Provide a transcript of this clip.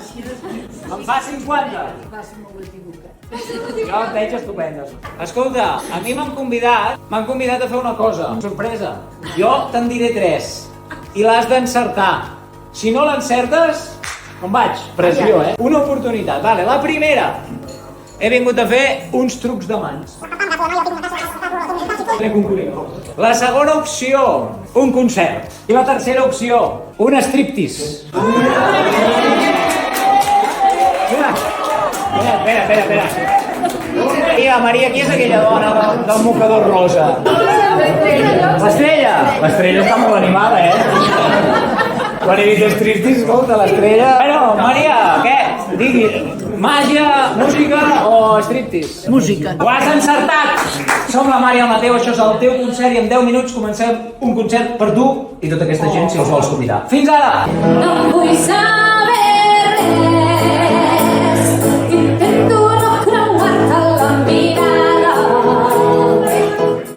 Em fa 50. Jo et veig estupenda. Escolta, a mi m'han convidat a fer una cosa, sorpresa. Jo te'n diré 3 i l'has d'encertar. Si no l'encertes, com vaig? Pressió, eh? Una oportunitat. Vale, la primera. He vingut a fer uns trucs de mans. La segona opció, un concert. I la tercera opció, un striptease. Espera. Maria, qui és aquella dona del mocador rosa? L'estrella! L'estrella està molt animada, Quan he dit striptease, escolta, l'estrella... Bueno, Maria, què? Digui, màgia, música o striptease? Música. Ho has encertat! Som la Mari i el Mateu, això és el teu concert i en 10 minuts comencem un concert per tu i tota aquesta gent si els vols convidar. Fins ara!